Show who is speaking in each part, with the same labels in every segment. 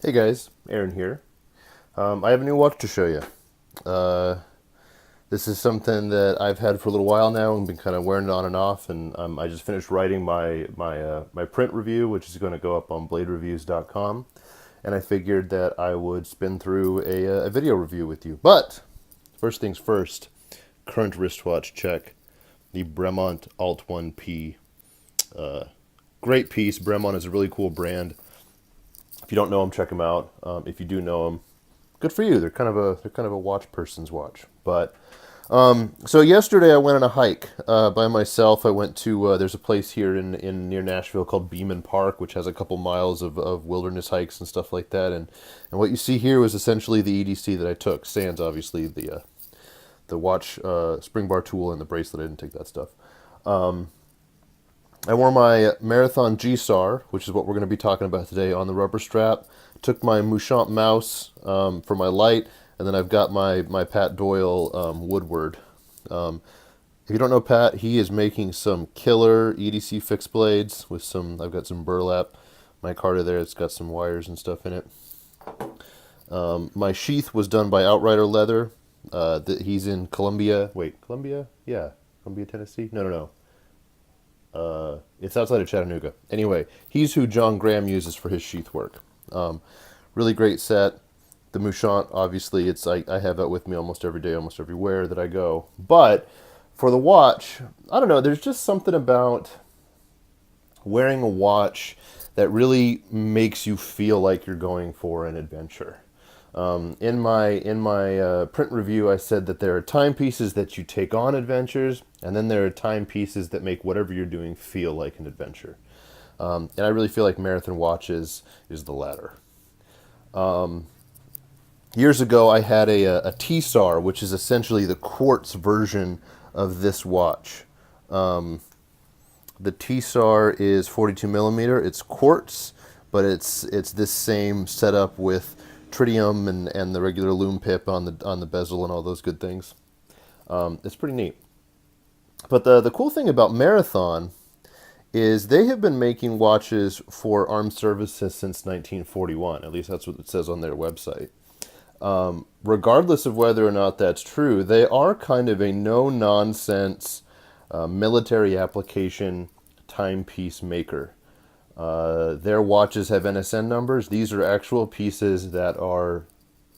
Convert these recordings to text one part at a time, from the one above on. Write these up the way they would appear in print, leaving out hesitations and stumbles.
Speaker 1: Hey guys, Aaron here. I have a new watch to show you. Uh, this is something that I've had for a little while now and been kind of wearing it on and off. And I just finished writing my print review, which is going to go up on bladereviews.com. And I figured that I would spin through a video review with you. But first things first, current wristwatch check. The Bremont Alt 1P. Great piece. Bremont is a really cool brand. If you don't know them, check them out. If you do know them, good for you. They're kind of a watch person's watch. But so yesterday I went on a hike by myself. I went to there's a place here in near Nashville called Beeman Park, which has a couple miles of wilderness hikes and stuff like that. And what you see here was essentially the EDC that I took. Sans obviously the watch spring bar tool and the bracelet. I didn't take that stuff. I wore my Marathon GSAR, which is what we're going to be talking about today, on the rubber strap. Took my Mouchant mouse for my light, and then I've got my Pat Doyle Woodward. If you don't know Pat, he is making some killer EDC fixed blades with some. I've got some burlap. My Carter there, it's got some wires and stuff in it. My sheath was done by Outrider Leather. He's in Columbia. Wait, Columbia? Yeah, Columbia, Tennessee. No. It's outside of Chattanooga. Anyway, he's who John Graham uses for his sheath work. Really great set. The Mouchant, obviously, I have that with me almost every day, almost everywhere that I go. But for the watch, I don't know. There's just something about wearing a watch that really makes you feel like you're going for an adventure. In my print review, I said that there are timepieces that you take on adventures, and then there are timepieces that make whatever you're doing feel like an adventure. And I really feel like Marathon Watches is the latter. Years ago, I had a TSAR, which is essentially the quartz version of this watch. The TSAR is 42 millimeter. It's quartz, but it's this same setup with tritium and the regular loom pip on the bezel and all those good things. It's pretty neat. But the cool thing about Marathon is they have been making watches for armed services since 1941. At least that's what it says on their website. Regardless of whether or not that's true, they are kind of a no-nonsense military application timepiece maker. Their watches have NSN numbers. These are actual pieces that are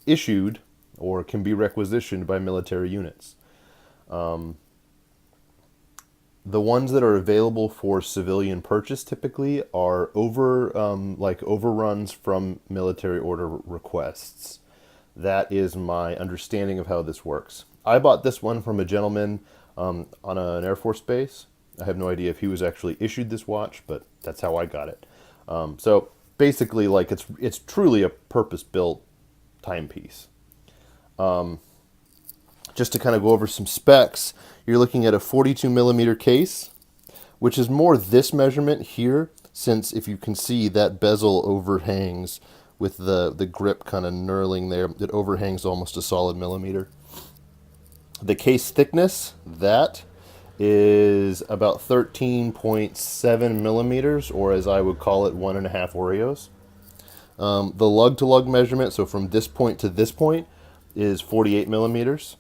Speaker 1: issued or can be requisitioned by military units. The ones that are available for civilian purchase typically are overruns from military order requests. That is my understanding of how this works. I bought this one from a gentleman on an Air Force base. I have no idea if he was actually issued this watch, but that's how I got it. So basically, like it's truly a purpose-built timepiece. Just to kind of go over some specs, you're looking at a 42 millimeter case, which is more this measurement here, since if you can see that bezel overhangs with the grip kind of knurling there. It overhangs almost a solid millimeter. The case thickness, that is about 13.7 millimeters, or as I would call it, 1.5 Oreos. The lug-to-lug measurement, so from this point to this point, is 48 millimeters.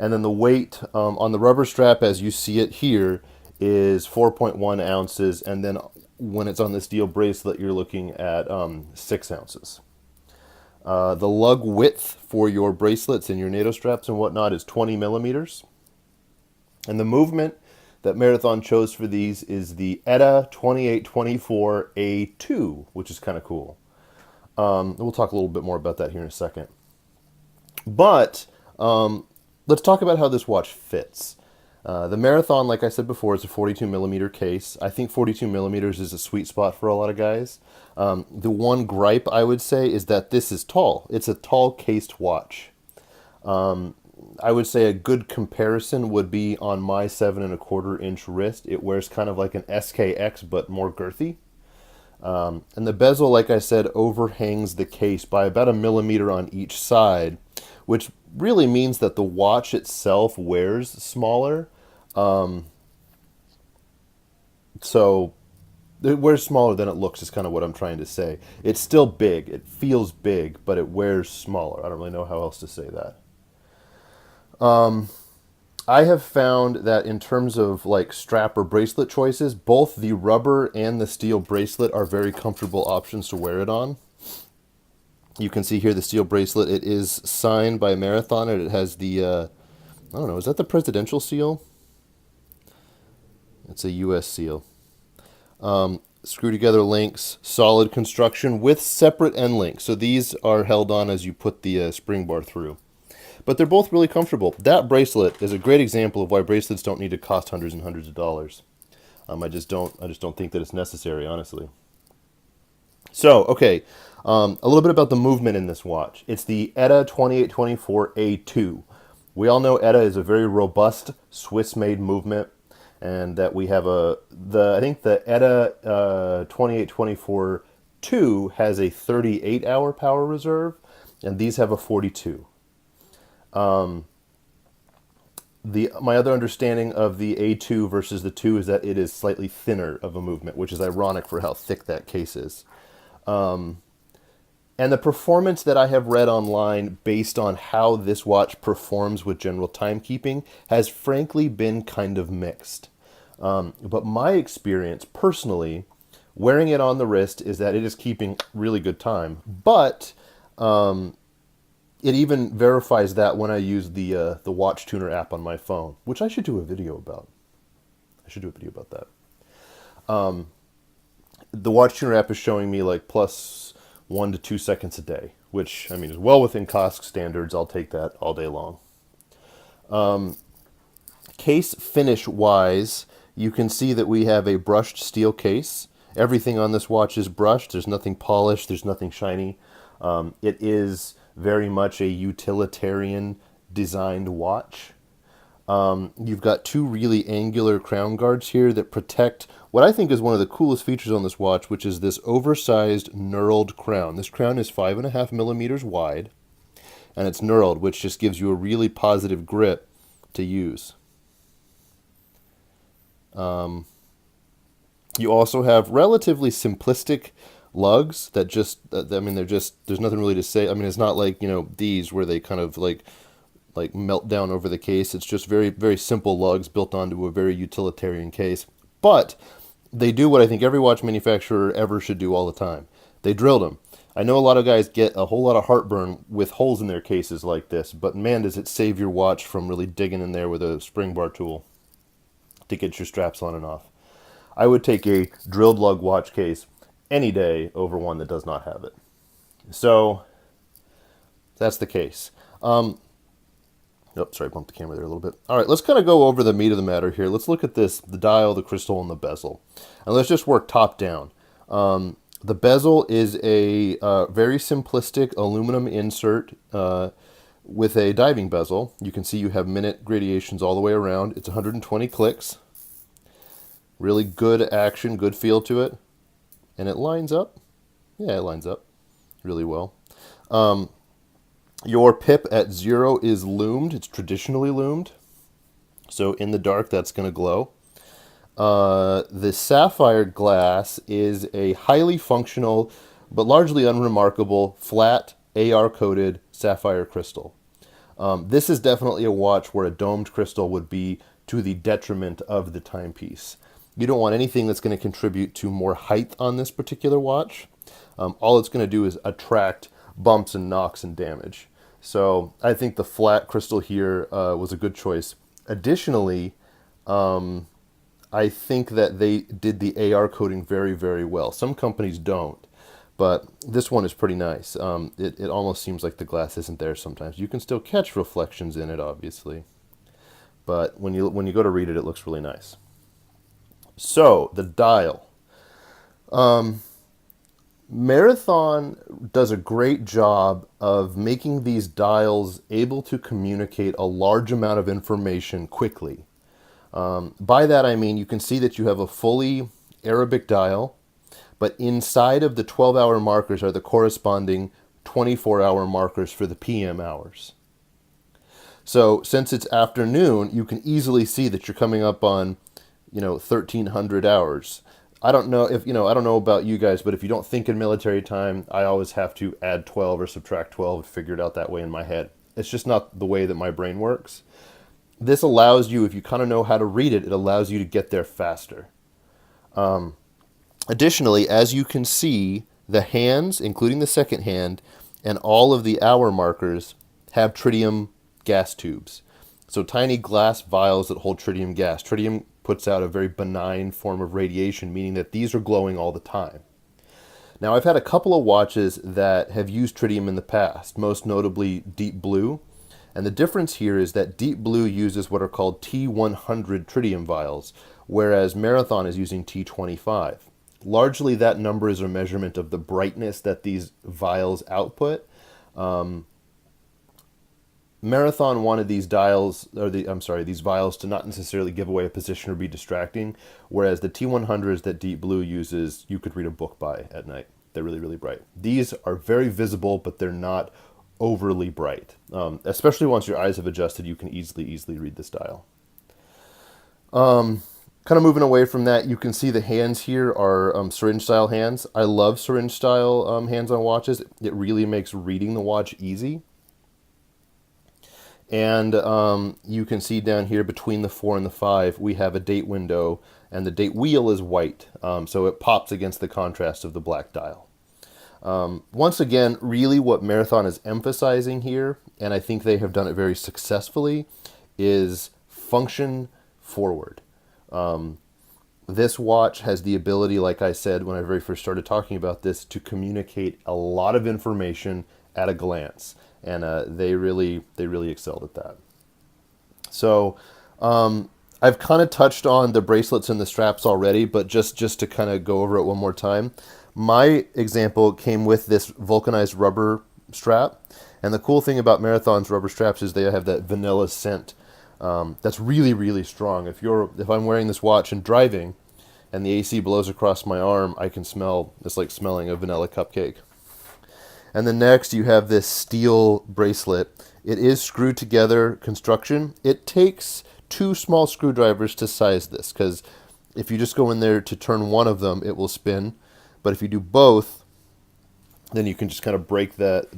Speaker 1: And then the weight on the rubber strap, as you see it here, is 4.1 ounces. And then when it's on the steel bracelet, you're looking at 6 ounces. The lug width for your bracelets and your NATO straps and whatnot is 20 millimeters. And the movement that Marathon chose for these is the ETA 2824A2, which is kind of cool. We'll talk a little bit more about that here in a second. But let's talk about how this watch fits. The Marathon, like I said before, is a 42 millimeter case. I think 42 millimeters is a sweet spot for a lot of guys. The one gripe I would say is that this is tall. It's a tall cased watch. I would say a good comparison would be on my 7.25-inch wrist. It wears kind of like an SKX, but more girthy. And the bezel, like I said, overhangs the case by about a millimeter on each side, which really means that the watch itself wears smaller. So It wears smaller than it looks is kind of what I'm trying to say. It's still big. It feels big, but it wears smaller. I don't really know how else to say that. I have found that in terms of like strap or bracelet choices, both the rubber and the steel bracelet are very comfortable options to wear it on. You can see here the steel bracelet. It is signed by Marathon, and it has the, I don't know, is that the presidential seal? It's a U.S. seal. Screw together links, solid construction with separate end links. So these are held on as you put the spring bar through. But they're both really comfortable. That bracelet is a great example of why bracelets don't need to cost hundreds and hundreds of dollars. I just don't think that it's necessary, honestly. So, okay, a little bit about the movement in this watch. It's the ETA 2824A2. We all know ETA is a very robust Swiss-made movement, and that we have I think the ETA 2824-2 has a 38-hour power reserve, and these have a 42. My other understanding of the A2 versus the 2 is that it is slightly thinner of a movement, which is ironic for how thick that case is. And the performance that I have read online based on how this watch performs with general timekeeping has frankly been kind of mixed. But my experience personally, wearing it on the wrist, is that it is keeping really good time. But it even verifies that when I use the Watch Tuner app on my phone, which I should do a video about. I should do a video about that. The Watch Tuner app is showing me like plus 1 to 2 seconds a day, which I mean is well within cost standards. I'll take that all day long. Case finish wise, you can see that we have a brushed steel case. Everything on this watch is brushed. There's nothing polished. There's nothing shiny. It is very much a utilitarian designed watch. You've got two really angular crown guards here that protect what I think is one of the coolest features on this watch, which is this oversized knurled crown. This crown is 5.5 millimeters wide, and it's knurled, which just gives you a really positive grip to use. You also have relatively simplistic lugs that just, I mean, there's nothing really to say. I mean, it's not like, these where they kind of like melt down over the case. It's just very, very simple lugs built onto a very utilitarian case. But they do what I think every watch manufacturer ever should do all the time. They drilled them. I know a lot of guys get a whole lot of heartburn with holes in their cases like this, but man, does it save your watch from really digging in there with a spring bar tool to get your straps on and off. I would take a drilled lug watch case any day over one that does not have it. So that's the case. Sorry, I bumped the camera there a little bit. All right, let's kind of go over the meat of the matter here. Let's look at this, the dial, the crystal, and the bezel. And let's just work top down. The bezel is a very simplistic aluminum insert with a diving bezel. You can see you have minute gradations all the way around. It's 120 clicks. Really good action, good feel to it. And it lines up. Yeah, it lines up really well. Your pip at 0 is loomed. It's traditionally loomed. So in the dark, that's going to glow. The sapphire glass is a highly functional, but largely unremarkable, flat, AR-coated sapphire crystal. This is definitely a watch where a domed crystal would be to the detriment of the timepiece. You don't want anything that's going to contribute to more height on this particular watch. All it's going to do is attract bumps and knocks and damage. So I think the flat crystal here was a good choice. Additionally, I think that they did the AR coating very, very well. Some companies don't, but this one is pretty nice. It almost seems like the glass isn't there sometimes. You can still catch reflections in it, obviously, but when you go to read it, it looks really nice. So the dial. Marathon does a great job of making these dials able to communicate a large amount of information quickly. By that I mean you can see that you have a fully Arabic dial, but inside of the 12-hour markers are the corresponding 24-hour markers for the PM hours. So since it's afternoon, you can easily see that you're coming up on 1300 hours. I don't know if, I don't know about you guys, but if you don't think in military time, I always have to add 12 or subtract 12 and figure it out that way in my head. It's just not the way that my brain works. This allows you, if you kind of know how to read it, it allows you to get there faster. Additionally, as you can see, the hands, including the second hand, and all of the hour markers have tritium gas tubes. So tiny glass vials that hold tritium gas. Tritium puts out a very benign form of radiation, meaning that these are glowing all the time. Now, I've had a couple of watches that have used tritium in the past, most notably Deep Blue. And the difference here is that Deep Blue uses what are called T100 tritium vials, whereas Marathon is using T25. Largely, that number is a measurement of the brightness that these vials output. Marathon wanted these these vials to not necessarily give away a position or be distracting, whereas the T100s that Deep Blue uses, you could read a book by at night. They're really, really bright. These are very visible, but they're not overly bright. Especially once your eyes have adjusted, you can easily read this dial. Kind of moving away from that, you can see the hands here are syringe style hands. I love syringe style hands on watches. It really makes reading the watch easy. And you can see down here between the 4 and the 5, we have a date window, and the date wheel is white, so it pops against the contrast of the black dial. Once again, really what Marathon is emphasizing here, and I think they have done it very successfully, is function forward. This watch has the ability, like I said when I very first started talking about this, to communicate a lot of information at a glance. And they really excelled at that. So I've kind of touched on the bracelets and the straps already, but just to kind of go over it one more time. My example came with this vulcanized rubber strap. And the cool thing about Marathon's rubber straps is they have that vanilla scent that's really strong. If I'm wearing this watch and driving and the AC blows across my arm, I can smell, it's like smelling a vanilla cupcake. And then next you have this steel bracelet. It is screwed together construction. It takes 2 small screwdrivers to size this, because if you just go in there to turn one of them, it will spin. But if you do both, then you can just kind of break the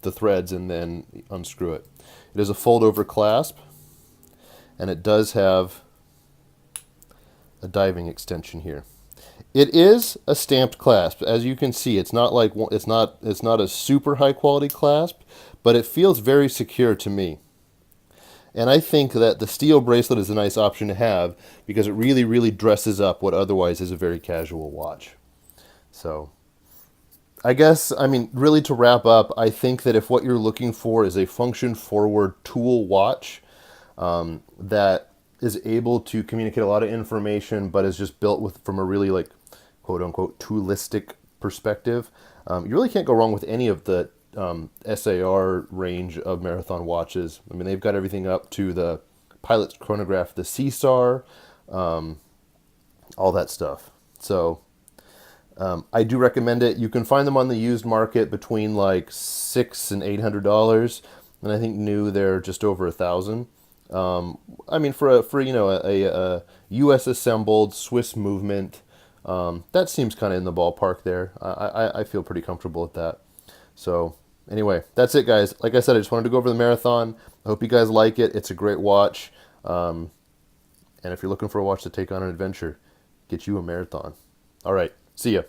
Speaker 1: threads and then unscrew it. It is a fold-over clasp, and it does have a diving extension here. It is a stamped clasp, as you can see. It's not a super high quality clasp, but it feels very secure to me. And I think that the steel bracelet is a nice option to have because it really dresses up what otherwise is a very casual watch. So I guess, really to wrap up, I think that if what you're looking for is a function-forward tool watch that is able to communicate a lot of information, but is just built from a really quote-unquote toolistic perspective, you really can't go wrong with any of the SAR range of Marathon watches. They've got everything up to the pilot's chronograph, the GSAR, all that stuff. So I do recommend it. You can find them on the used market between $600 and $800, and I think new they're just over $1,000. For a U.S. assembled Swiss movement, that seems kind of in the ballpark there. I feel pretty comfortable with that. So anyway, that's it, guys. Like I said, I just wanted to go over the Marathon. I hope you guys like it. It's a great watch. And if you're looking for a watch to take on an adventure, get you a Marathon. All right. See ya.